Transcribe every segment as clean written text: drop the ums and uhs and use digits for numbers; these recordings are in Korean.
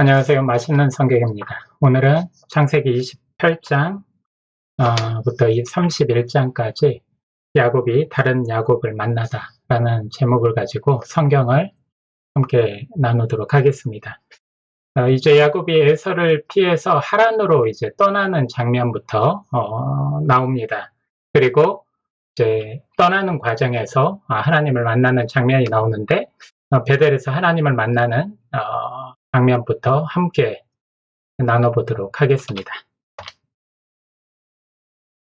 안녕하세요. 맛있는 성경입니다. 오늘은 창세기 28장 부터 31장까지 야곱이 다른 야곱을 만나다 라는 제목을 가지고 성경을 함께 나누도록 하겠습니다. 이제 야곱이 에서를 피해서 하란으로 이제 떠나는 장면부터 나옵니다. 그리고 이제 떠나는 과정에서 하나님을 만나는 장면이 나오는데 베델에서 하나님을 만나는 장면부터 함께 나눠보도록 하겠습니다.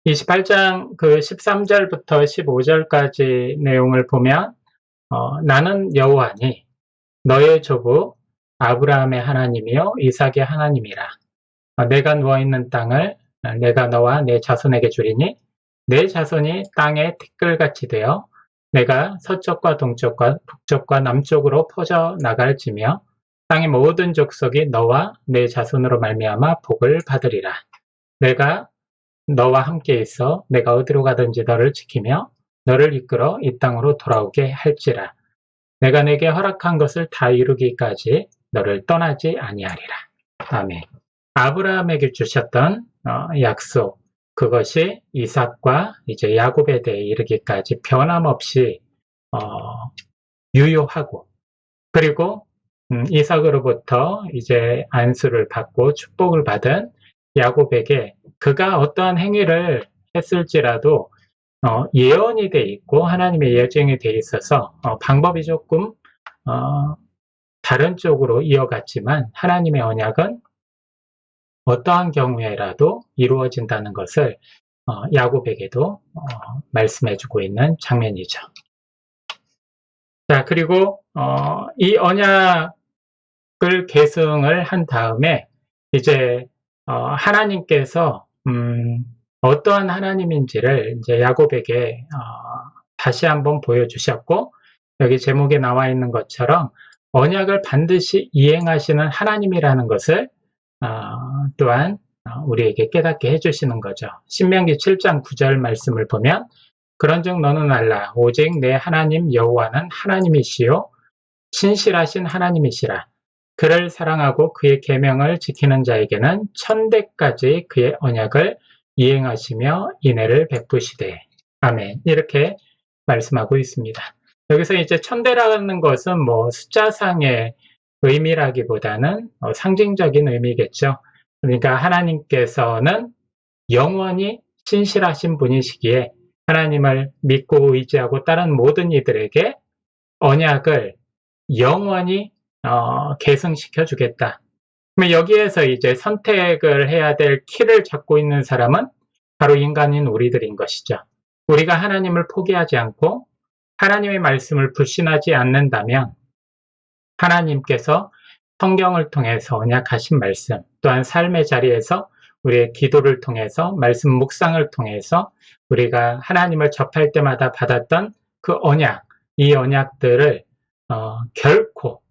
28장 그 13절부터 15절까지 내용을 보면 나는 여호와니 너의 조부 아브라함의 하나님이요 이삭의 하나님이라. 내가 누워있는 땅을 내가 너와 내 자손에게 주리니 내 자손이 땅의 티끌같이 되어 내가 서쪽과 동쪽과 북쪽과 남쪽으로 퍼져 나갈지며 땅의 모든 족속이 너와 내 자손으로 말미암아 복을 받으리라. 내가 너와 함께 있어 내가 어디로 가든지 너를 지키며 너를 이끌어 이 땅으로 돌아오게 할지라. 내가 내게 허락한 것을 다 이루기까지 너를 떠나지 아니하리라. 아멘. 아브라함에게 주셨던 약속, 그것이 이삭과 이제 야곱에 대해 이르기까지 변함없이 유효하고, 그리고 이삭으로부터 이제 안수를 받고 축복을 받은 야곱에게 그가 어떠한 행위를 했을지라도 예언이 돼 있고 하나님의 예정이 돼 있어서 방법이 조금 다른 쪽으로 이어갔지만 하나님의 언약은 어떠한 경우에라도 이루어진다는 것을 야곱에게도 말씀해주고 있는 장면이죠. 자, 그리고 이 언약을 계승을 한 다음에 이제 하나님께서 어떠한 하나님인지를 이제 야곱에게 다시 한번 보여주셨고, 여기 제목에 나와 있는 것처럼 언약을 반드시 이행하시는 하나님이라는 것을 또한 우리에게 깨닫게 해주시는 거죠. 신명기 7장 9절 말씀을 보면 그런즉 너는 알라 오직 내 하나님 여호와는 하나님이시요 신실하신 하나님이시라. 그를 사랑하고 그의 계명을 지키는 자에게는 천대까지 그의 언약을 이행하시며 인애를 베푸시되. 아멘. 이렇게 말씀하고 있습니다. 여기서 이제 천대라는 것은 뭐 숫자상의 의미라기보다는 상징적인 의미겠죠. 그러니까 하나님께서는 영원히 신실하신 분이시기에 하나님을 믿고 의지하고 따른 모든 이들에게 언약을 영원히 계승시켜 주겠다. 그러면 여기에서 이제 선택을 해야 될 키를 잡고 있는 사람은 바로 인간인 우리들인 것이죠. 우리가 하나님을 포기하지 않고 하나님의 말씀을 불신하지 않는다면 하나님께서 성경을 통해서 언약하신 말씀, 또한 삶의 자리에서 우리의 기도를 통해서 말씀 묵상을 통해서 우리가 하나님을 접할 때마다 받았던 그 언약, 이 언약들을 결코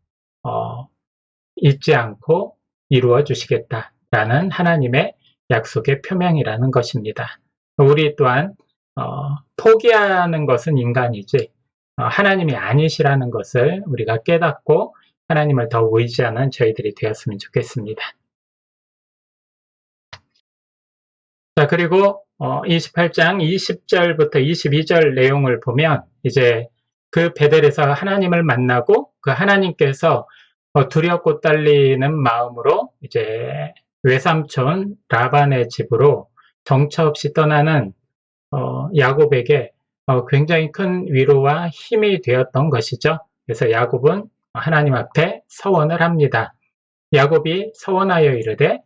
잊지 않고 이루어 주시겠다라는 하나님의 약속의 표명이라는 것입니다. 우리 또한 포기하는 것은 인간이지 하나님이 아니시라는 것을 우리가 깨닫고 하나님을 더 의지하는 저희들이 되었으면 좋겠습니다. 자, 그리고 28장 20절부터 22절 내용을 보면 이제 그 베델에서 하나님을 만나고 그 하나님께서 두렵고 떨리는 마음으로 이제 외삼촌 라반의 집으로 정처 없이 떠나는 야곱에게 굉장히 큰 위로와 힘이 되었던 것이죠. 그래서 야곱은 하나님 앞에 서원을 합니다. 야곱이 서원하여 이르되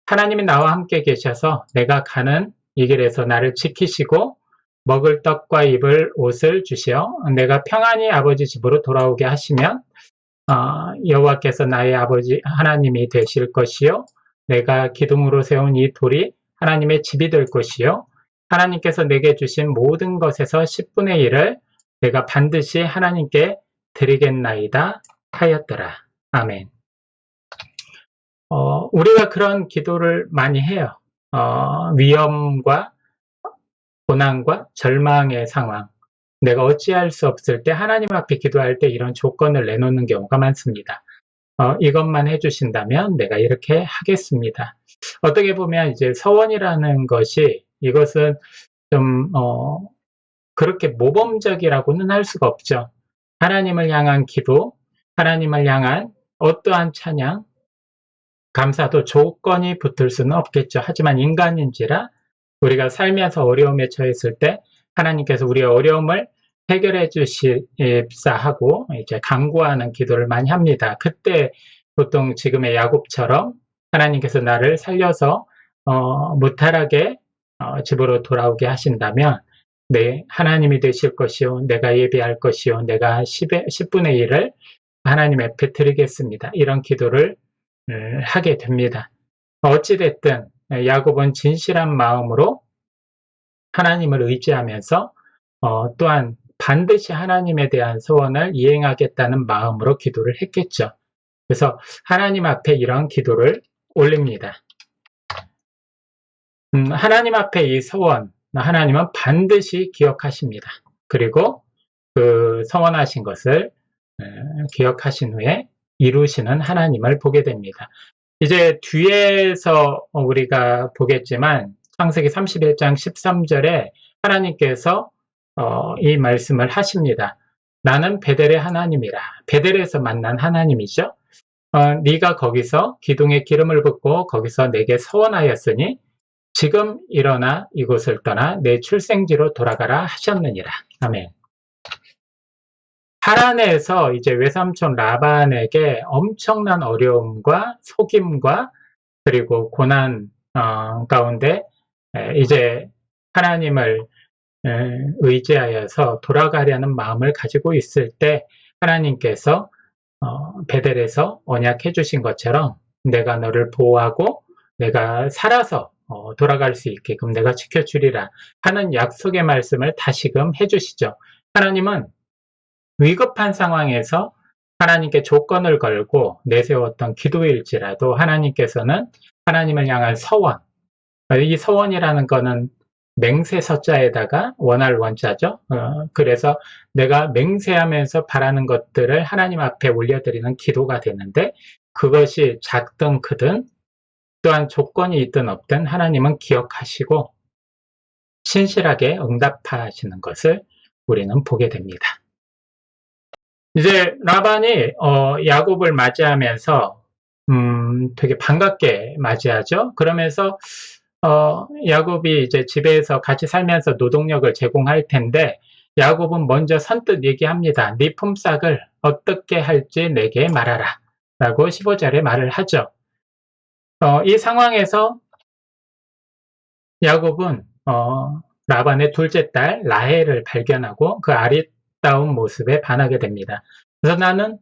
하나님이 나와 함께 계셔서 내가 가는 이 길에서 나를 지키시고 먹을 떡과 입을 옷을 주시어 내가 평안히 아버지 집으로 돌아오게 하시면 여호와께서 나의 아버지 하나님이 되실 것이요 내가 기둥으로 세운 이 돌이 하나님의 집이 될 것이요 하나님께서 내게 주신 모든 것에서 10분의 1을 내가 반드시 하나님께 드리겠나이다 하였더라. 아멘. 우리가 그런 기도를 많이 해요. 위험과 고난과 절망의 상황, 내가 어찌할 수 없을 때 하나님 앞에 기도할 때 이런 조건을 내놓는 경우가 많습니다. 이것만 해주신다면 내가 이렇게 하겠습니다. 어떻게 보면 이제 서원이라는 것이 이것은 좀 그렇게 모범적이라고는 할 수가 없죠. 하나님을 향한 기도, 하나님을 향한 어떠한 찬양, 감사도 조건이 붙을 수는 없겠죠. 하지만 인간인지라 우리가 살면서 어려움에 처했을 때 하나님께서 우리의 어려움을 해결해 주십사 하고 이제 간구하는 기도를 많이 합니다. 그때 보통 지금의 야곱처럼 하나님께서 나를 살려서 무탈하게 집으로 돌아오게 하신다면 네, 하나님이 되실 것이요 내가 예배할 것이요 내가 10분의 1을 하나님 앞에 드리겠습니다. 이런 기도를 하게 됩니다. 어찌됐든 야곱은 진실한 마음으로 하나님을 의지하면서 또한 반드시 하나님에 대한 소원을 이행하겠다는 마음으로 기도를 했겠죠. 그래서 하나님 앞에 이런 기도를 올립니다. 하나님 앞에 이 소원, 하나님은 반드시 기억하십니다. 그리고 그 서원하신 것을 기억하신 후에 이루시는 하나님을 보게 됩니다. 이제 뒤에서 우리가 보겠지만 창세기 31장 13절에 하나님께서 이 말씀을 하십니다. 나는 베델의 하나님이라. 베델에서 만난 하나님이죠. 네가 거기서 기둥에 기름을 붓고 거기서 내게 서원하였으니 지금 일어나 이곳을 떠나 내 출생지로 돌아가라 하셨느니라. 아멘. 하란에서 이제 외삼촌 라반에게 엄청난 어려움과 속임과 그리고 고난 가운데 이제 하나님을 의지하여서 돌아가려는 마음을 가지고 있을 때 하나님께서 베델에서 언약해 주신 것처럼 내가 너를 보호하고 내가 살아서 돌아갈 수 있게끔 내가 지켜주리라 하는 약속의 말씀을 다시금 해주시죠. 하나님은 위급한 상황에서 하나님께 조건을 걸고 내세웠던 기도일지라도 하나님께서는 하나님을 향한 서원, 이 서원이라는 거는 맹세서자에다가 원할 원자죠. 그래서 내가 맹세하면서 바라는 것들을 하나님 앞에 올려드리는 기도가 되는데 그것이 작든 크든 또한 조건이 있든 없든 하나님은 기억하시고 신실하게 응답하시는 것을 우리는 보게 됩니다. 이제 라반이 야곱을 맞이하면서 되게 반갑게 맞이하죠. 그러면서 야곱이 이제 집에서 같이 살면서 노동력을 제공할 텐데 야곱은 먼저 선뜻 얘기합니다. 네 품삯을 어떻게 할지 내게 말하라 라고 15절에 말을 하죠. 이 상황에서 야곱은 라반의 둘째 딸 라헬을 발견하고 그 아리따운 모습에 반하게 됩니다. 그래서 나는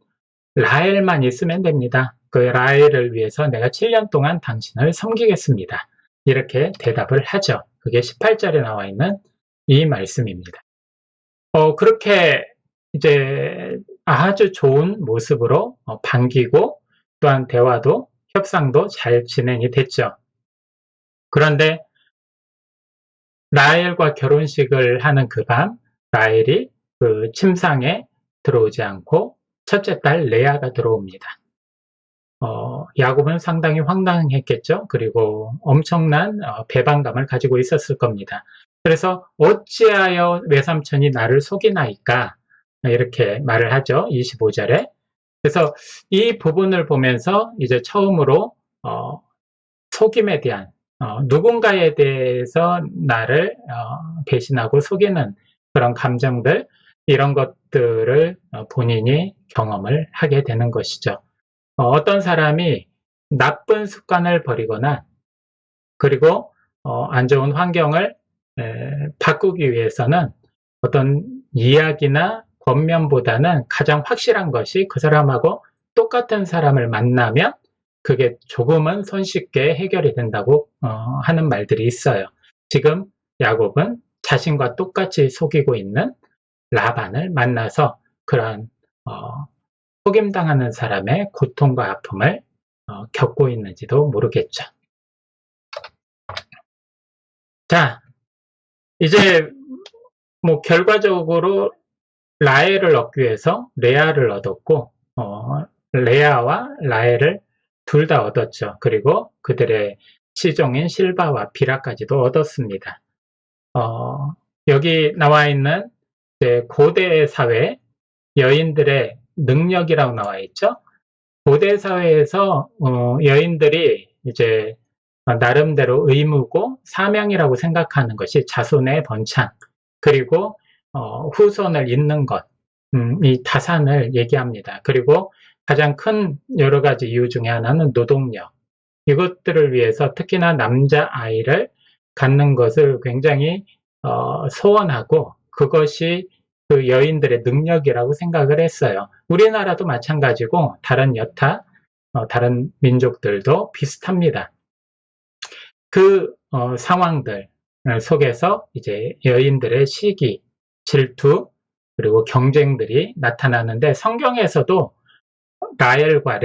라헬만 있으면 됩니다. 그 라헬을 위해서 내가 7년 동안 당신을 섬기겠습니다. 이렇게 대답을 하죠. 그게 18절에 나와 있는 이 말씀입니다. 그렇게 이제 아주 좋은 모습으로 반기고 또한 대화도 협상도 잘 진행이 됐죠. 그런데 라헬과 결혼식을 하는 그 밤 라헬이 그 침상에 들어오지 않고 첫째 딸 레아가 들어옵니다. 야곱은 상당히 황당했겠죠. 그리고 엄청난 배반감을 가지고 있었을 겁니다. 그래서 어찌하여 외삼촌이 나를 속이나이까 이렇게 말을 하죠. 25절에. 그래서 이 부분을 보면서 이제 처음으로 속임에 대한 누군가에 대해서 나를 배신하고 속이는 그런 감정들 이런 것들을 본인이 경험을 하게 되는 것이죠. 어떤 사람이 나쁜 습관을 버리거나 그리고 안 좋은 환경을 바꾸기 위해서는 어떤 이야기나 권면보다는 가장 확실한 것이 그 사람하고 똑같은 사람을 만나면 그게 조금은 손쉽게 해결이 된다고 하는 말들이 있어요. 지금 야곱은 자신과 똑같이 속이고 있는 라반을 만나서 그러한 속임당하는 사람의 고통과 아픔을 겪고 있는지도 모르겠죠. 자, 이제 뭐 결과적으로 라헬을 얻기 위해서 레아를 얻었고 레아와 라헬을 둘 다 얻었죠. 그리고 그들의 시종인 실바와 비라까지도 얻었습니다. 여기 나와 있는 고대 사회 여인들의 능력이라고 나와 있죠. 고대 사회에서 여인들이 이제 나름대로 의무고 사명이라고 생각하는 것이 자손의 번창, 그리고 후손을 잇는 것, 이 다산을 얘기합니다. 그리고 가장 큰 여러 가지 이유 중에 하나는 노동력. 이것들을 위해서 특히나 남자아이를 갖는 것을 굉장히 소원하고 그것이 그 여인들의 능력이라고 생각을 했어요. 우리나라도 마찬가지고 다른 여타 다른 민족들도 비슷합니다. 그 상황들 속에서 이제 여인들의 시기, 질투, 그리고 경쟁들이 나타나는데 성경에서도 라헬과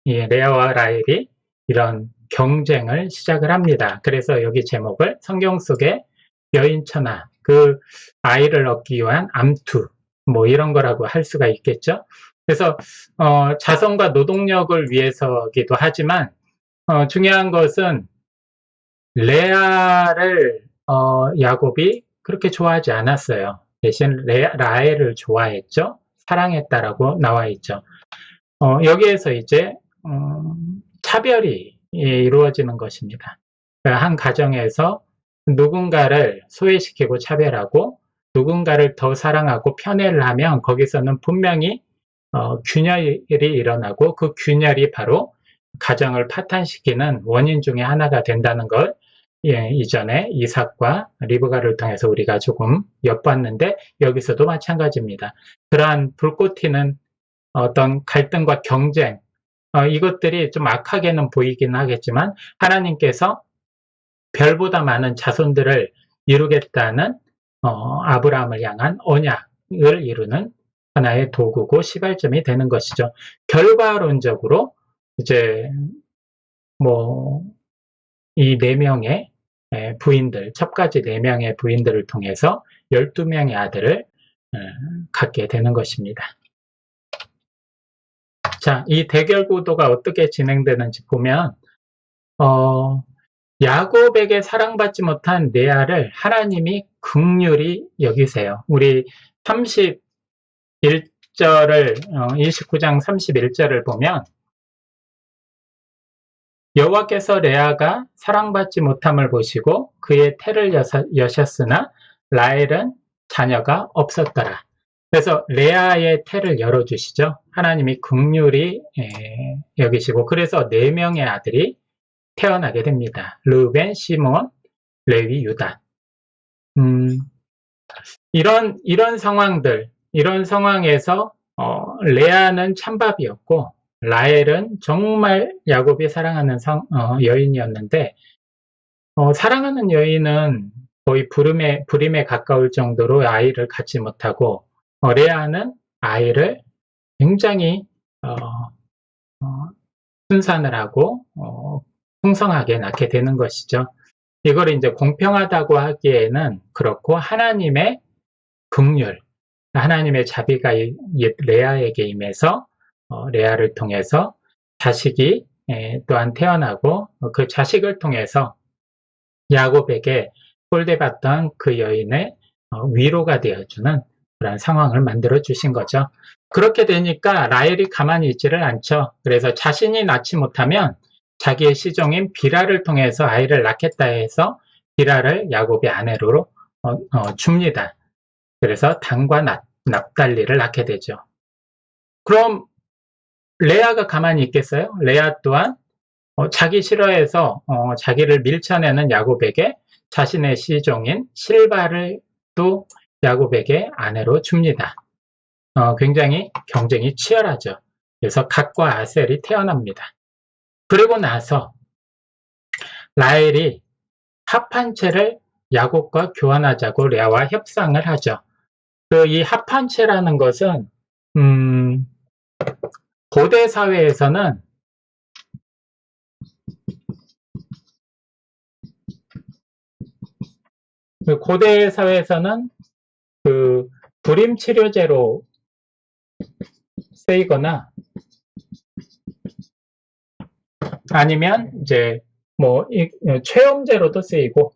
레아와 라헬이 이런 경쟁을 시작을 합니다. 그래서 여기 제목을 성경 속의 여인천하, 그 아이를 얻기 위한 암투, 뭐 이런 거라고 할 수가 있겠죠. 그래서 자손과 노동력을 위해서기도 하지만 중요한 것은 레아를 야곱이 그렇게 좋아하지 않았어요. 대신 라헬을 좋아했죠. 사랑했다라고 나와 있죠. 여기에서 이제 차별이 이루어지는 것입니다. 한 가정에서 누군가를 소외시키고 차별하고 누군가를 더 사랑하고 편애를 하면 거기서는 분명히 균열이 일어나고 그 균열이 바로 가정을 파탄시키는 원인 중에 하나가 된다는 걸 이전에 이삭과 리브가를 통해서 우리가 조금 엿봤는데 여기서도 마찬가지입니다. 그러한 불꽃 튀는 어떤 갈등과 경쟁, 이것들이 좀 악하게는 보이긴 하겠지만 하나님께서 별보다 많은 자손들을 이루겠다는 아브라함을 향한 언약을 이루는 하나의 도구고 시발점이 되는 것이죠. 결과론적으로 이제 뭐 이 4명의 부인들, 첩가지 4명의 부인들을 통해서 12명의 아들을 갖게 되는 것입니다. 자, 이 대결 구도가 어떻게 진행되는지 보면 야곱에게 사랑받지 못한 레아를 하나님이 긍휼히 여기세요. 우리 31절을 29장 31절을 보면 여호와께서 레아가 사랑받지 못함을 보시고 그의 태를 여셨으나 라헬은 자녀가 없었더라. 그래서 레아의 태를 열어주시죠. 하나님이 긍휼히 여기시고 그래서 4명의 아들이 태어나게 됩니다. 르우벤, 시몬, 레위, 유다. 이런 상황들, 이런 상황에서 레아는 찬밥이었고 라헬은 정말 야곱이 사랑하는 여인이었는데 사랑하는 여인은 거의 불임에 가까울 정도로 아이를 갖지 못하고 레아는 아이를 굉장히 순산을 하고 풍성하게 낳게 되는 것이죠. 이걸 이제 공평하다고 하기에는 그렇고 하나님의 긍휼, 하나님의 자비가 레아에게 임해서 레아를 통해서 자식이 또한 태어나고 그 자식을 통해서 야곱에게 홀대받던 그 여인의 위로가 되어주는 그런 상황을 만들어 주신 거죠. 그렇게 되니까 라헬이 가만히 있지를 않죠. 그래서 자신이 낳지 못하면 자기의 시종인 비라를 통해서 아이를 낳겠다 해서 비라를 야곱의 아내로 줍니다. 그래서 단과 납달리를 낳게 되죠. 그럼 레아가 가만히 있겠어요? 레아 또한 자기 싫어해서 자기를 밀쳐내는 야곱에게 자신의 시종인 실바를 또 야곱에게 아내로 줍니다. 굉장히 경쟁이 치열하죠. 그래서 갓과 아셀이 태어납니다. 그리고 나서 라헬이 합한 채를 야곱과 교환하자고 레아와 협상을 하죠. 이 합한 채라는 것은 고대 사회에서는 고대 사회에서는 그 불임 치료제로 쓰이거나 아니면 이제 뭐 최엄제로도 쓰이고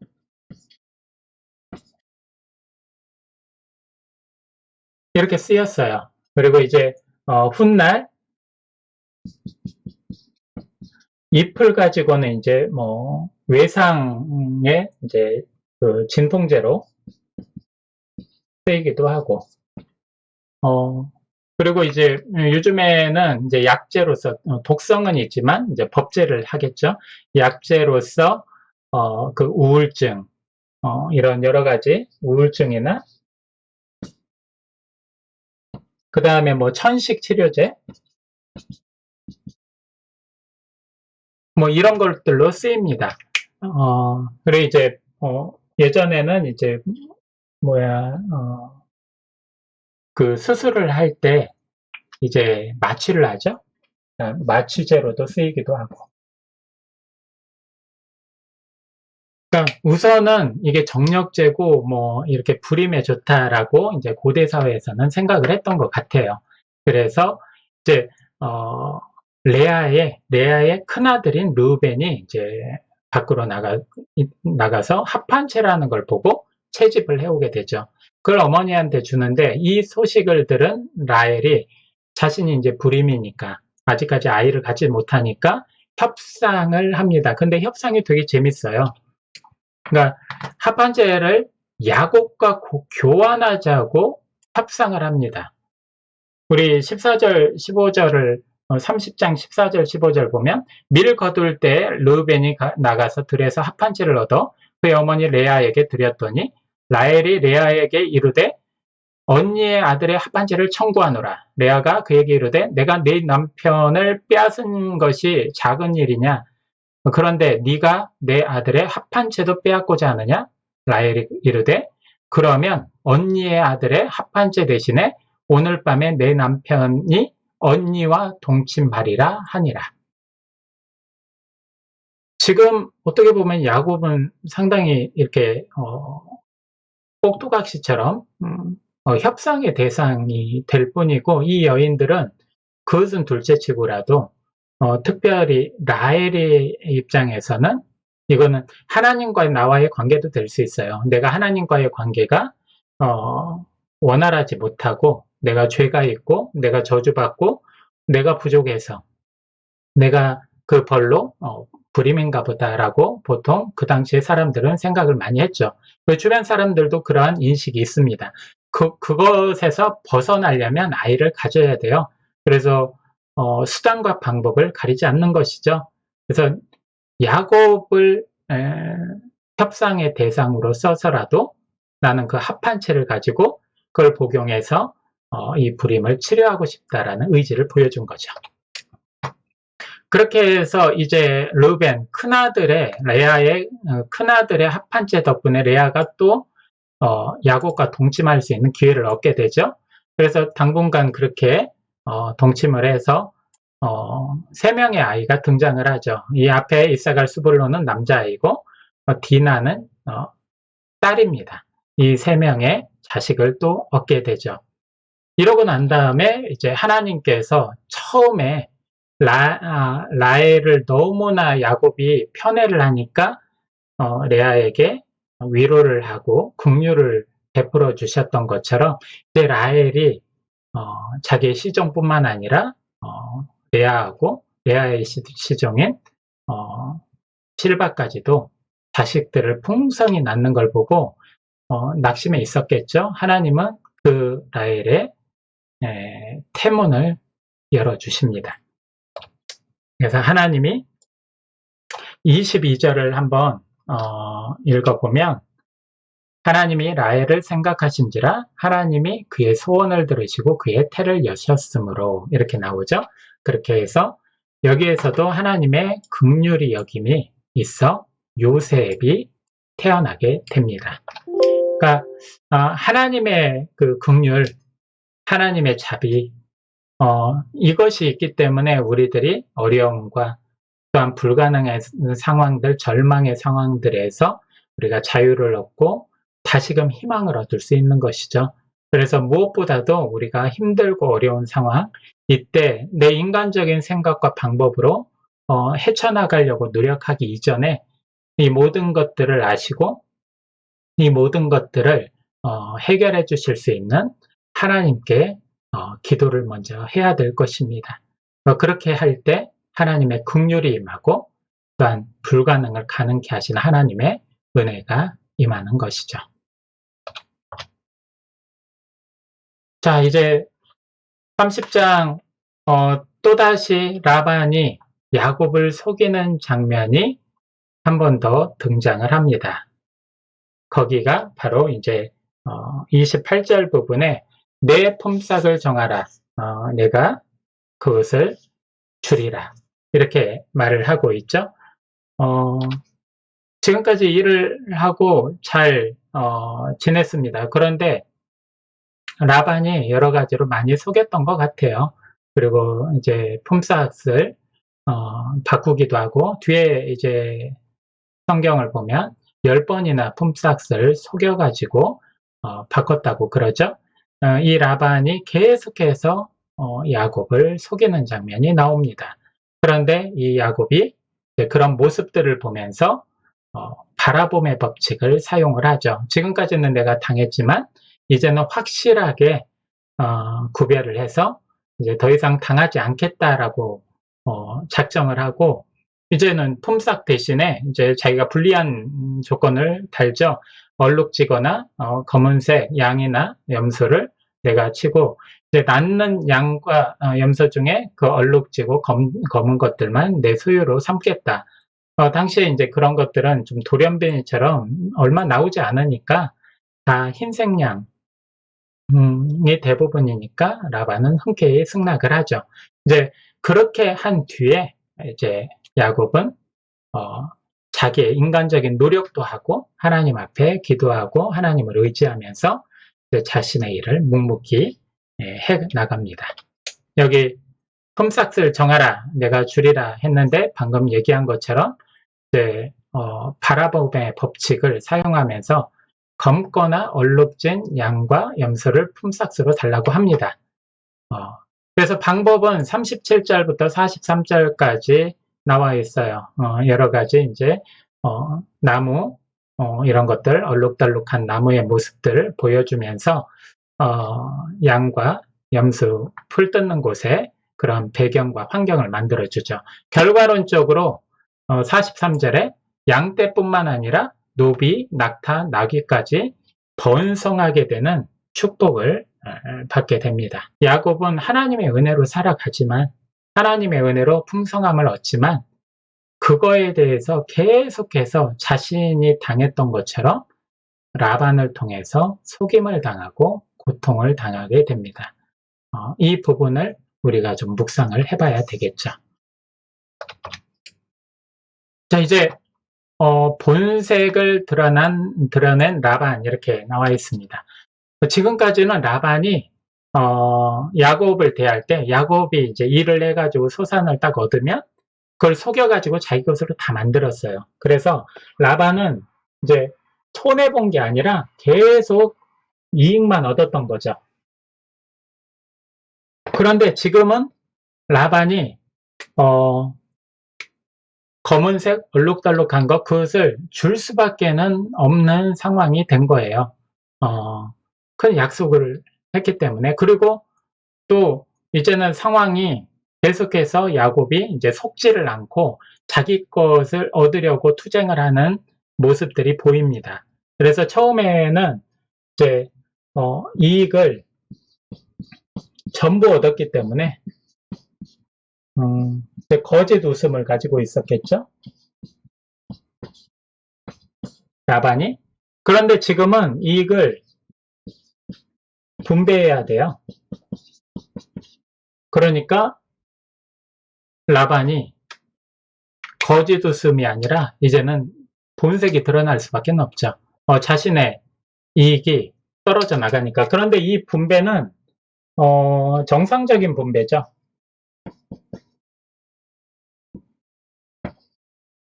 이렇게 쓰였어요. 그리고 이제 훗날 잎을 가지고는 이제 뭐 외상의 이제 그 진통제로 쓰이기도 하고 그리고 이제 요즘에는 이제 약제로서 독성은 있지만 이제 법제를 하겠죠. 약제로서 그 우울증 이런 여러 가지 우울증이나 그 다음에 뭐 천식 치료제 뭐 이런 것들로 쓰입니다. 그리고 이제 예전에는 이제 그 수술을 할 때 이제 마취를 하죠. 마취제로도 쓰이기도 하고. 그러니까 우선은 이게 정력제고 뭐 이렇게 불임에 좋다라고 이제 고대 사회에서는 생각을 했던 것 같아요. 그래서 이제 레아의 큰아들인 르우벤이 이제 밖으로 나가서 합판체라는 걸 보고 채집을 해오게 되죠. 그걸 어머니한테 주는데 이 소식을 들은 라헬이 자신이 이제 불임이니까 아직까지 아이를 갖지 못하니까 협상을 합니다. 근데 협상이 되게 재밌어요. 그러니까 합판제를 야곱과 교환하자고 협상을 합니다. 우리 14절, 15절을 30장 14절, 15절 보면 밀 거둘 때 르우벤이 나가서 들에서 합판제를 얻어 그의 어머니 레아에게 드렸더니 라헬이 레아에게 이르되 언니의 아들의 합판제를 청구하노라. 레아가 그에게 이르되 내가 네 남편을 빼앗은 것이 작은 일이냐? 그런데 네가 내 아들의 합판체도 빼앗고자 하느냐? 라헬이 이르되 그러면 언니의 아들의 합판체 대신에 오늘 밤에 내 남편이 언니와 동침하리라 하니라. 지금 어떻게 보면 야곱은 상당히 이렇게 꼭두각시처럼 협상의 대상이 될 뿐이고 이 여인들은 그것은 둘째치고라도 특별히 라헬의 입장에서는 이거는 하나님과의 나와의 관계도 될 수 있어요. 내가 하나님과의 관계가 원활하지 못하고 내가 죄가 있고 내가 저주받고 내가 부족해서 내가 그 벌로 불임인가 보다라고 보통 그 당시에 사람들은 생각을 많이 했죠. 주변 사람들도 그러한 인식이 있습니다. 그것에서 벗어나려면 아이를 가져야 돼요. 그래서 수단과 방법을 가리지 않는 것이죠. 그래서 야곱을 협상의 대상으로 써서라도 나는 그 합판체를 가지고 그걸 복용해서 이 불임을 치료하고 싶다라는 의지를 보여준 거죠. 그렇게 해서 이제 르우벤 레아의 큰아들의 합판체 덕분에 레아가 또 야곱과 동침할 수 있는 기회를 얻게 되죠. 그래서 당분간 그렇게 동침을 해서 3명의 아이가 등장을 하죠. 이 앞에 이사갈 스불론은 남자아이고 디나는 딸입니다. 이 3명의 자식을 또 얻게 되죠. 이러고 난 다음에 이제 하나님께서 처음에 라헬을 너무나 야곱이 편애를 하니까 레아에게 위로를 하고 긍휼을 베풀어 주셨던 것처럼 이제 라헬이 자기의 시종뿐만 아니라 레아의 시종인 실바까지도 자식들을 풍성히 낳는 걸 보고 낙심해 있었겠죠. 하나님은 그 라헬의 태문을 열어주십니다. 그래서 하나님이 22절을 한번 읽어보면 하나님이 라헬을 생각하신지라 하나님이 그의 소원을 들으시고 그의 태를 여셨으므로 이렇게 나오죠. 그렇게 해서 여기에서도 하나님의 긍휼히 여김이 있어 요셉이 태어나게 됩니다. 그러니까 하나님의 그 긍휼, 하나님의 자비 이것이 있기 때문에 우리들이 어려움과 또한 불가능한 상황들, 절망의 상황들에서 우리가 자유를 얻고 다시금 희망을 얻을 수 있는 것이죠. 그래서 무엇보다도 우리가 힘들고 어려운 상황, 이때 내 인간적인 생각과 방법으로 헤쳐나가려고 노력하기 이전에 이 모든 것들을 아시고 이 모든 것들을 해결해 주실 수 있는 하나님께 기도를 먼저 해야 될 것입니다. 그렇게 할 때 하나님의 긍휼이 임하고 또한 불가능을 가능케 하시는 하나님의 은혜가 임하는 것이죠. 자, 이제 30장 또다시 라반이 야곱을 속이는 장면이 한 번 더 등장을 합니다. 거기가 바로 이제 28절 부분에 내 품삯을 정하라. 내가 그것을 주리라. 이렇게 말을 하고 있죠. 지금까지 일을 하고 잘 지냈습니다. 그런데 라반이 여러 가지로 많이 속였던 것 같아요. 그리고 이제 품삯을 바꾸기도 하고 뒤에 이제 성경을 보면 10번이나 품삯을 속여가지고 바꿨다고 그러죠. 이 라반이 계속해서 야곱을 속이는 장면이 나옵니다. 그런데 이 야곱이 그런 모습들을 보면서 바라봄의 법칙을 사용을 하죠. 지금까지는 내가 당했지만 이제는 확실하게 구별을 해서 이제 더 이상 당하지 않겠다라고 작정을 하고 이제는 품삯 대신에 이제 자기가 불리한 조건을 달죠. 얼룩지거나 검은색 양이나 염소를 내가 치고 이제 낳는 양과 염소 중에 그 얼룩지고 검은 것들만 내 소유로 삼겠다. 당시에 이제 그런 것들은 좀 돌연변이처럼 얼마 나오지 않으니까 다 흰색 양이 대부분이니까 라반은 흔쾌히 승낙을 하죠. 이제 그렇게 한 뒤에 이제 야곱은 자기의 인간적인 노력도 하고 하나님 앞에 기도하고 하나님을 의지하면서 자신의 일을 묵묵히 해 나갑니다. 여기 품삯을 정하라 내가 주리라 했는데 방금 얘기한 것처럼 이제 바라봄의 법칙을 사용하면서 검거나 얼룩진 양과 염소를 품삯으로 달라고 합니다. 그래서 방법은 37절부터 43절까지 나와 있어요. 여러 가지 이제 나무 이런 것들 얼룩덜룩한 나무의 모습들을 보여주면서 양과 염소 풀 뜯는 곳에 그런 배경과 환경을 만들어주죠. 결과론적으로 43절에 양떼뿐만 아니라 노비, 낙타, 나귀까지 번성하게 되는 축복을 받게 됩니다. 야곱은 하나님의 은혜로 살아가지만 하나님의 은혜로 풍성함을 얻지만 그거에 대해서 계속해서 자신이 당했던 것처럼 라반을 통해서 속임을 당하고 고통을 당하게 됩니다. 이 부분을 우리가 좀 묵상을 해봐야 되겠죠. 자, 이제 본색을 드러낸 라반 이렇게 나와 있습니다. 지금까지는 라반이 야곱을 대할 때 야곱이 이제 일을 해가지고 소산을 딱 얻으면 그걸 속여가지고 자기 것으로 다 만들었어요. 그래서 라반은 이제 손해본 게 아니라 계속 이익만 얻었던 거죠. 그런데 지금은 라반이 검은색 얼룩덜룩한 것 그것을 줄 수밖에는 없는 상황이 된 거예요. 큰 약속을 했기 때문에. 그리고 또 이제는 상황이 계속해서 야곱이 이제 속지를 않고 자기 것을 얻으려고 투쟁을 하는 모습들이 보입니다. 그래서 처음에는 이제 이익을 전부 얻었기 때문에 거짓 웃음을 가지고 있었겠죠? 라반이. 그런데 지금은 이익을 분배해야 돼요. 그러니까 라반이 거짓 웃음이 아니라 이제는 본색이 드러날 수밖에 없죠. 자신의 이익이 떨어져 나가니까. 그런데 이 분배는 정상적인 분배죠.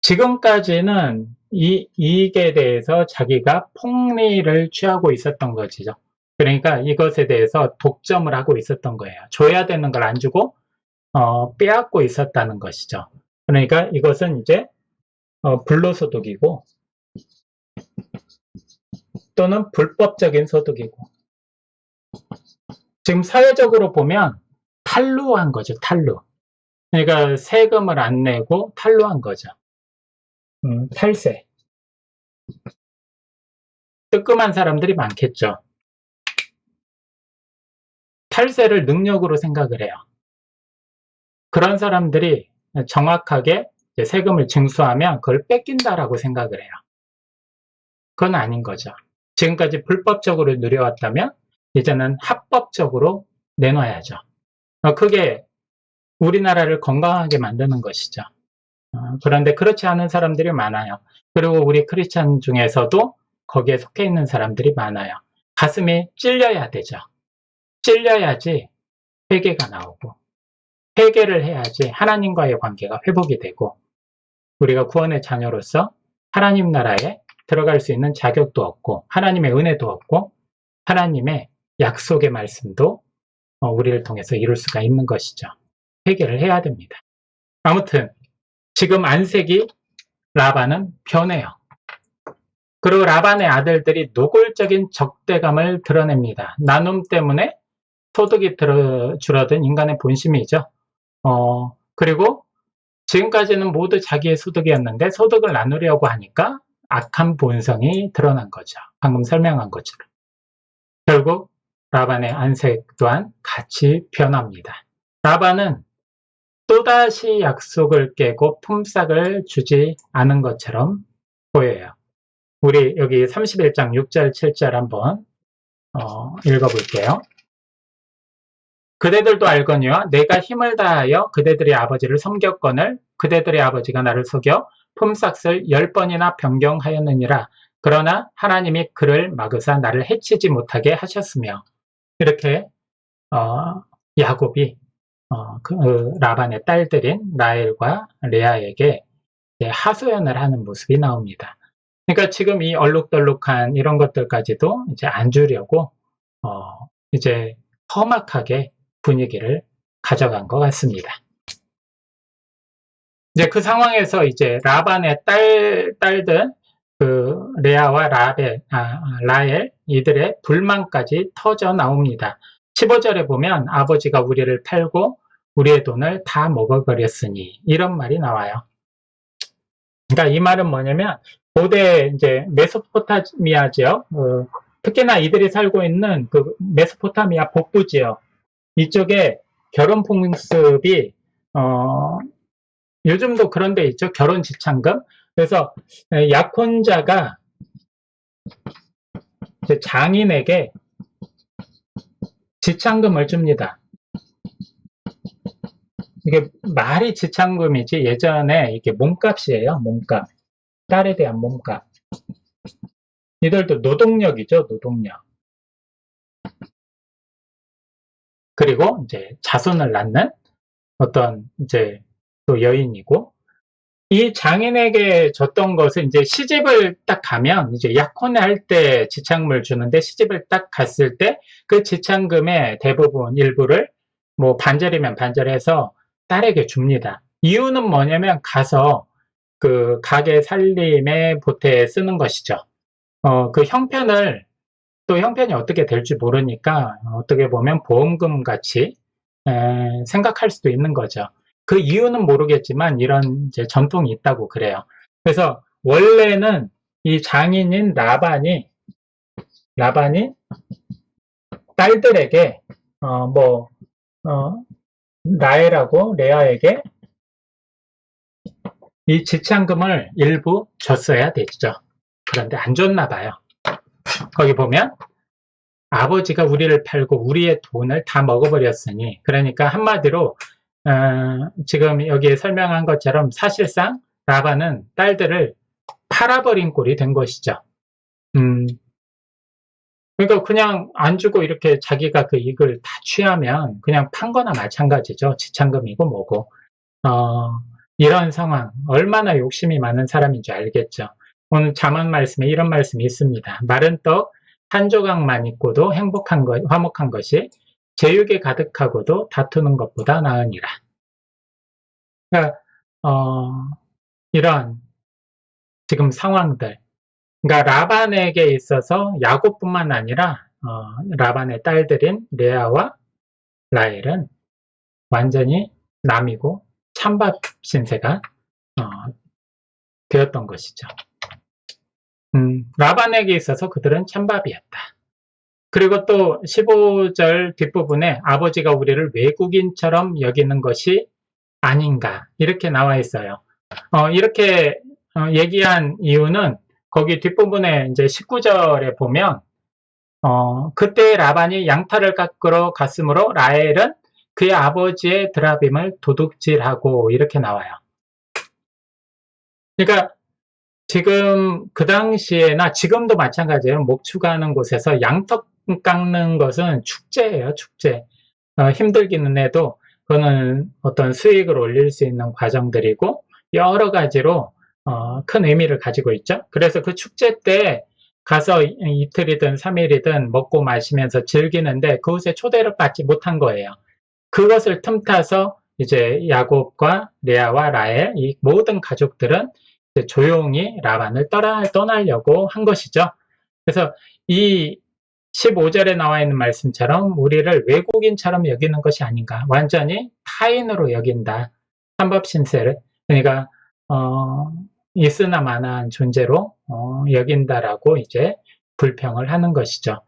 지금까지는 이 이익에 대해서 자기가 폭리를 취하고 있었던 것이죠. 그러니까 이것에 대해서 독점을 하고 있었던 거예요. 줘야 되는 걸 안 주고 빼앗고 있었다는 것이죠. 그러니까 이것은 이제 불로소득이고 또는 불법적인 소득이고, 지금 사회적으로 보면 탈루한 거죠. 탈루. 그러니까 세금을 안 내고 탈루한 거죠. 탈세. 뜨끔한 사람들이 많겠죠. 탈세를 능력으로 생각을 해요. 그런 사람들이 정확하게 세금을 징수하면 그걸 뺏긴다라고 생각을 해요. 그건 아닌 거죠. 지금까지 불법적으로 누려왔다면 이제는 합법적으로 내놔야죠. 그게 우리나라를 건강하게 만드는 것이죠. 그런데 그렇지 않은 사람들이 많아요. 그리고 우리 크리스찬 중에서도 거기에 속해 있는 사람들이 많아요. 가슴이 찔려야 되죠. 찔려야지 회개가 나오고, 회개를 해야지 하나님과의 관계가 회복이 되고, 우리가 구원의 자녀로서 하나님 나라에 들어갈 수 있는 자격도 없고, 하나님의 은혜도 없고, 하나님의 약속의 말씀도 우리를 통해서 이룰 수가 있는 것이죠. 회개를 해야 됩니다. 아무튼 지금 안색이 라반은 변해요. 그리고 라반의 아들들이 노골적인 적대감을 드러냅니다. 나눔 때문에 소득이 줄어든 인간의 본심이죠. 그리고 지금까지는 모두 자기의 소득이었는데 소득을 나누려고 하니까 악한 본성이 드러난 거죠. 방금 설명한 것처럼. 결국 라반의 안색 또한 같이 변합니다. 라반은 또다시 약속을 깨고 품삯을 주지 않은 것처럼 보여요. 우리 여기 31장 6절 7절 한번 읽어볼게요. 그대들도 알거니와 내가 힘을 다하여 그대들의 아버지를 섬겼거늘 그대들의 아버지가 나를 속여 품삯을 10번이나 변경하였느니라. 그러나 하나님이 그를 막으사 나를 해치지 못하게 하셨으며, 이렇게 야곱이 라반의 딸들인 라헬과 레아에게 하소연을 하는 모습이 나옵니다. 그러니까 지금 이 얼룩덜룩한 이런 것들까지도 이제 안 주려고 이제 험악하게 분위기를 가져간 것 같습니다. 이제 그 상황에서 이제 라반의 딸들 그 레아와 라헬 이들의 불만까지 터져 나옵니다. 15절에 보면 아버지가 우리를 팔고 우리의 돈을 다 먹어버렸으니 이런 말이 나와요. 그러니까 이 말은 뭐냐면 고대 이제 메소포타미아 지역, 특히나 이들이 살고 있는 그 메소포타미아 북부 지역 이쪽에 결혼 풍습이 요즘도 그런 데 있죠. 결혼 지참금. 그래서 약혼자가 장인에게 지참금을 줍니다. 이게 말이 지참금이지 예전에 이게 몸값이에요. 몸값. 딸에 대한 몸값. 이들도 노동력이죠. 노동력. 그리고 이제 자손을 낳는 어떤 이제 또 여인이고, 이 장인에게 줬던 것은 이제 시집을 딱 가면 이제 약혼할 때 지참금을 주는데 시집을 딱 갔을 때 그 지참금의 대부분 일부를 뭐 반절이면 반절해서 딸에게 줍니다. 이유는 뭐냐면 가서 그 가게 살림에 보태에 쓰는 것이죠. 그 형편을 또 형편이 어떻게 될지 모르니까 어떻게 보면 보험금 같이 생각할 수도 있는 거죠. 그 이유는 모르겠지만 이런 이제 전통이 있다고 그래요. 그래서 원래는 이 장인인 라반이 딸들에게 라헬하고 레아에게 이 지참금을 일부 줬어야 되죠. 그런데 안 줬나 봐요. 거기 보면 아버지가 우리를 팔고 우리의 돈을 다 먹어버렸으니, 그러니까 한마디로 지금 여기에 설명한 것처럼 사실상 라반은 딸들을 팔아버린 꼴이 된 것이죠. 그러니까 그냥 안 주고 이렇게 자기가 그 이익을 다 취하면 그냥 판 거나 마찬가지죠. 지참금이고 뭐고. 이런 상황, 얼마나 욕심이 많은 사람인지 알겠죠. 오늘 잠언 말씀에 이런 말씀이 있습니다. 마른 떡 한 조각만 있고도 화목한 것이 제육에 가득하고도 다투는 것보다 나으니라. 그러니까 이런 지금 상황들, 그러니까 라반에게 있어서 야곱뿐만 아니라 라반의 딸들인 레아와 라헬은 완전히 남이고 찬밥 신세가 되었던 것이죠. 라반에게 있어서 그들은 찬밥이었다. 그리고 또 15절 뒷부분에 아버지가 우리를 외국인처럼 여기는 것이 아닌가 이렇게 나와 있어요. 이렇게 얘기한 이유는 거기 뒷부분에 이제 19절에 보면 그때 라반이 양털을 깎으러 갔으므로 라헬은 그의 아버지의 드라빔을 도둑질하고 이렇게 나와요. 그러니까 지금 그 당시에나 지금도 마찬가지예요. 목축하는 곳에서 양털 깎는 것은 축제예요. 축제. 힘들기는 해도 그거는 어떤 수익을 올릴 수 있는 과정들이고 여러 가지로 큰 의미를 가지고 있죠. 그래서 그 축제 때 가서 이틀이든 3일이든 먹고 마시면서 즐기는데 그곳에 초대를 받지 못한 거예요. 그것을 틈타서 이제 야곱과 레아와 라헬 이 모든 가족들은 조용히 라반을 떠나려고 한 것이죠. 그래서 이 15절에 나와 있는 말씀처럼 우리를 외국인처럼 여기는 것이 아닌가. 완전히 타인으로 여긴다. 삼법신세를. 그러니까 있으나 마나한 존재로 여긴다라고 이제 불평을 하는 것이죠.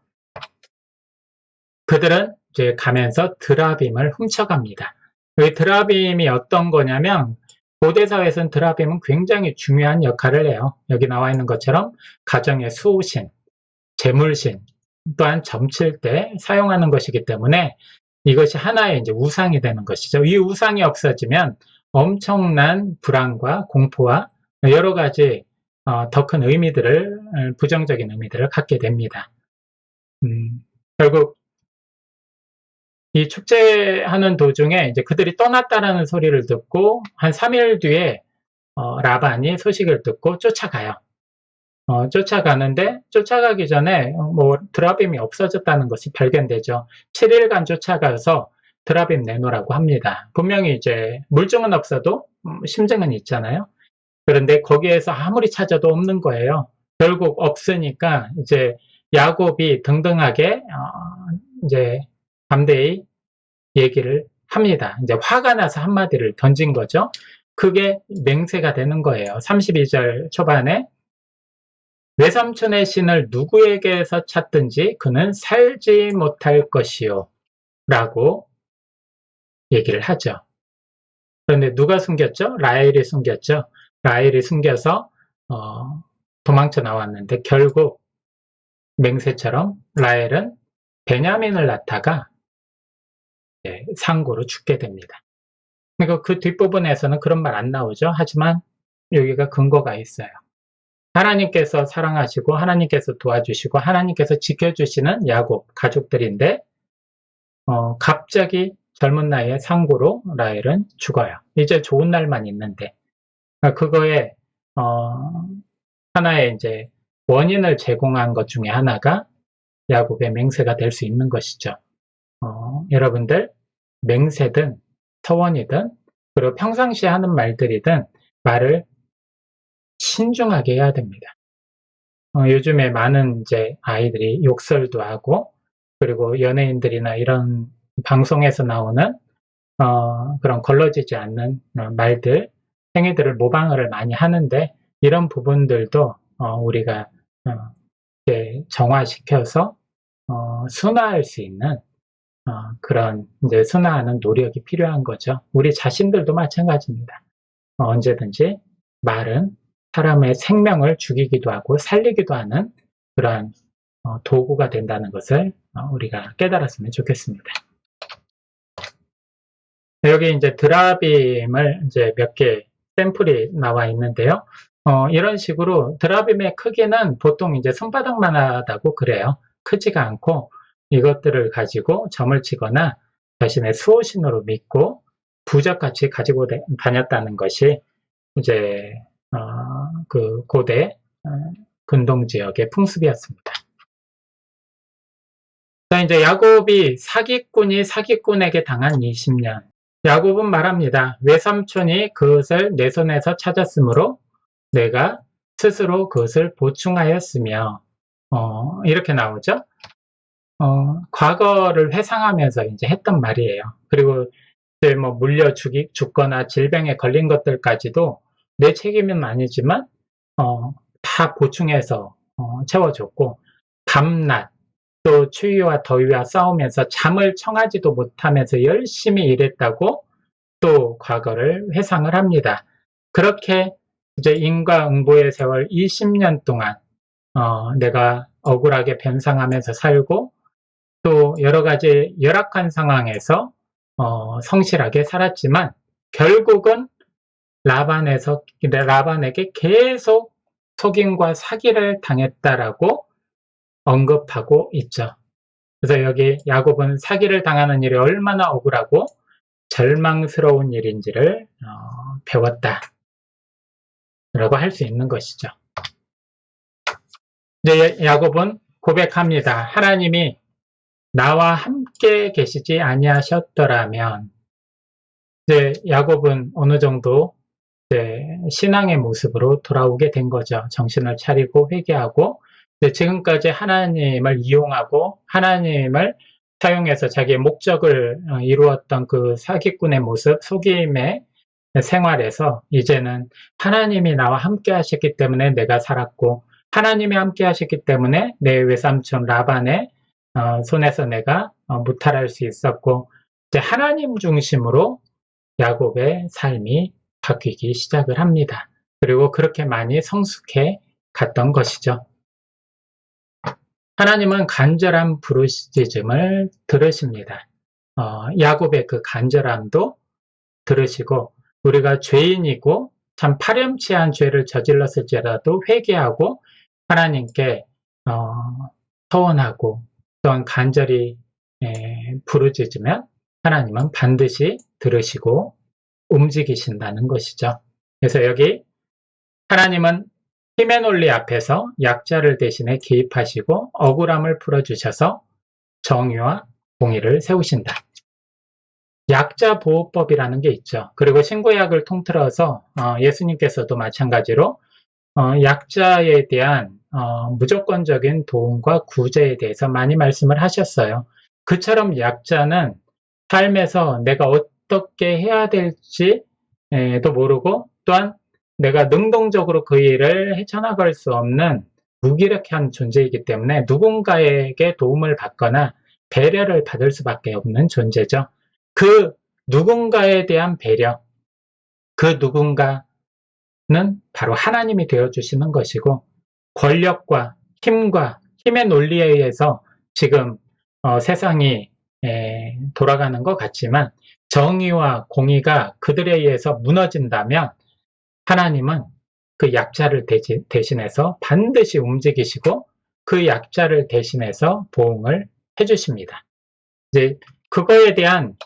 그들은 이제 가면서 드라빔을 훔쳐갑니다. 이 드라빔이 어떤 거냐면 고대 사회에서는 드라빔은 굉장히 중요한 역할을 해요. 여기 나와 있는 것처럼 가정의 수호신, 재물신, 또한 점칠 때 사용하는 것이기 때문에 이것이 하나의 이제 우상이 되는 것이죠. 이 우상이 없어지면 엄청난 불안과 공포와 여러 가지 더 큰 의미들을 부정적인 의미들을 갖게 됩니다. 결국 이 축제하는 도중에 이제 그들이 떠났다라는 소리를 듣고 한 3일 뒤에 라반이 소식을 듣고 쫓아가요. 쫓아가는데 쫓아가기 전에 뭐 드라빔이 없어졌다는 것이 발견되죠. 7일간 쫓아가서 드라빔 내놓으라고 합니다. 분명히 이제 물증은 없어도 심증은 있잖아요. 그런데 거기에서 아무리 찾아도 없는 거예요. 결국 없으니까 이제 야곱이 등등하게 이제 담대히 얘기를 합니다. 이제 화가 나서 한마디를 던진 거죠. 그게 맹세가 되는 거예요. 32절 초반에 외삼촌의 신을 누구에게서 찾든지 그는 살지 못할 것이요 라고 얘기를 하죠. 그런데 누가 숨겼죠? 라헬이 숨겼죠. 라헬이 숨겨서 도망쳐 나왔는데 결국 맹세처럼 라헬은 베냐민을 낳다가 상고로 죽게 됩니다. 그러니까 그 뒷부분에서는 그런 말 안 나오죠. 하지만 여기가 근거가 있어요. 하나님께서 사랑하시고 하나님께서 도와주시고 하나님께서 지켜주시는 야곱 가족들인데 갑자기 젊은 나이에 상고로 라헬은 죽어요. 이제 좋은 날만 있는데 그거에 하나의 이제 원인을 제공한 것 중에 하나가 야곱의 맹세가 될 수 있는 것이죠. 여러분들 맹세든 서원이든 그리고 평상시에 하는 말들이든 말을 신중하게 해야 됩니다. 요즘에 많은 이제 아이들이 욕설도 하고 그리고 연예인들이나 이런 방송에서 나오는 그런 걸러지지 않는 말들, 행위들을 모방을 많이 하는데 이런 부분들도 우리가 이제 정화시켜서 순화할 수 있는 그런 이제 순화하는 노력이 필요한 거죠. 우리 자신들도 마찬가지입니다. 언제든지 말은 사람의 생명을 죽이기도 하고 살리기도 하는 그러한 도구가 된다는 것을 우리가 깨달았으면 좋겠습니다. 여기 이제 드라빔을 이제 몇 개 샘플이 나와 있는데요. 이런 식으로 드라빔의 크기는 보통 이제 손바닥만 하다고 그래요. 크지가 않고 이것들을 가지고 점을 치거나 자신의 수호신으로 믿고 부적같이 가지고 다녔다는 것이 이제 그 고대 근동 지역의 풍습이었습니다. 자, 이제 야곱이 사기꾼이 사기꾼에게 당한 20년. 야곱은 말합니다. 외삼촌이 그것을 내 손에서 찾았으므로 내가 스스로 그것을 보충하였으며, 이렇게 나오죠. 과거를 회상하면서 이제 했던 말이에요. 그리고 이제 뭐 물려 죽거나 질병에 걸린 것들까지도 내 책임은 아니지만, 다 보충해서, 채워줬고, 밤낮, 또 추위와 더위와 싸우면서 잠을 청하지도 못하면서 열심히 일했다고 또 과거를 회상을 합니다. 그렇게 이제 인과응보의 세월 20년 동안 내가 억울하게 변상하면서 살고 또 여러 가지 열악한 상황에서 성실하게 살았지만 결국은 라반에게 계속 속임과 사기를 당했다라고 언급하고 있죠. 그래서 여기 야곱은 사기를 당하는 일이 얼마나 억울하고 절망스러운 일인지를 배웠다 라고 할 수 있는 것이죠. 이제 야곱은 고백합니다. 하나님이 나와 함께 계시지 아니하셨더라면, 이제 야곱은 어느 정도 이제 신앙의 모습으로 돌아오게 된 거죠. 정신을 차리고 회개하고 지금까지 하나님을 이용하고 하나님을 사용해서 자기의 목적을 이루었던 그 사기꾼의 모습, 속임의 생활에서 이제는 하나님이 나와 함께 하셨기 때문에 내가 살았고 하나님이 함께 하셨기 때문에 내 외삼촌 라반의 손에서 내가 무탈할 수 있었고 이제 하나님 중심으로 야곱의 삶이 바뀌기 시작을 합니다. 그리고 그렇게 많이 성숙해 갔던 것이죠. 하나님은 간절한 부르짖음을 들으십니다. 야곱의 그 간절함도 들으시고 우리가 죄인이고 참 파렴치한 죄를 저질렀을지라도 회개하고 하나님께 서원하고 또한 간절히 부르짖으면 하나님은 반드시 들으시고 움직이신다는 것이죠. 그래서 여기 하나님은 힘의 논리 앞에서 약자를 대신해 개입하시고 억울함을 풀어주셔서 정의와 공의를 세우신다. 약자보호법이라는 게 있죠. 그리고 신구약을 통틀어서 예수님께서도 마찬가지로 약자에 대한 무조건적인 도움과 구제에 대해서 많이 말씀을 하셨어요. 그처럼 약자는 삶에서 내가 어떻게 해야 될지도 모르고 또한 내가 능동적으로 그 일을 헤쳐나갈 수 없는 무기력한 존재이기 때문에 누군가에게 도움을 받거나 배려를 받을 수밖에 없는 존재죠. 그 누군가에 대한 배려, 그 누군가는 바로 하나님이 되어주시는 것이고 권력과 힘의 논리에 의해서 지금 세상이 돌아가는 것 같지만 정의와 공의가 그들에 의해서 무너진다면 하나님은 그 약자를 대신해서 반드시 움직이시고 그 약자를 대신해서 보응을 해주십니다. 이제 그거에 대한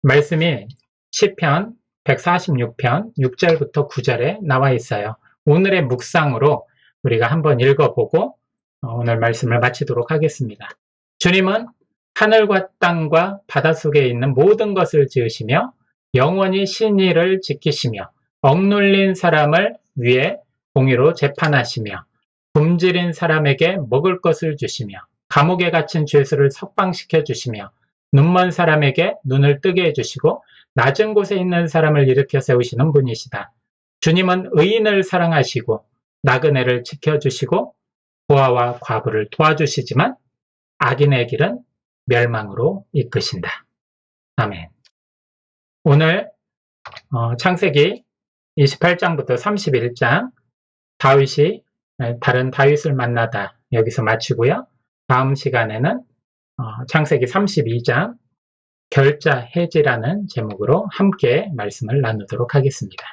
말씀이 시편 146편 6절부터 9절에 나와 있어요. 오늘의 묵상으로 우리가 한번 읽어보고 오늘 말씀을 마치도록 하겠습니다. 주님은 하늘과 땅과 바닷속에 있는 모든 것을 지으시며 영원히 신의를 지키시며 억눌린 사람을 위해 공의로 재판하시며 굶주린 사람에게 먹을 것을 주시며 감옥에 갇힌 죄수를 석방시켜 주시며 눈먼 사람에게 눈을 뜨게 해주시고 낮은 곳에 있는 사람을 일으켜 세우시는 분이시다. 주님은 의인을 사랑하시고 나그네를 지켜주시고 고아와 과부를 도와주시지만 악인의 길은 멸망으로 이끄신다. 아멘. 오늘 창세기 28장부터 31장 다윗이 다른 다윗을 만나다 여기서 마치고요. 다음 시간에는 창세기 32장 결자 해지라는 제목으로 함께 말씀을 나누도록 하겠습니다.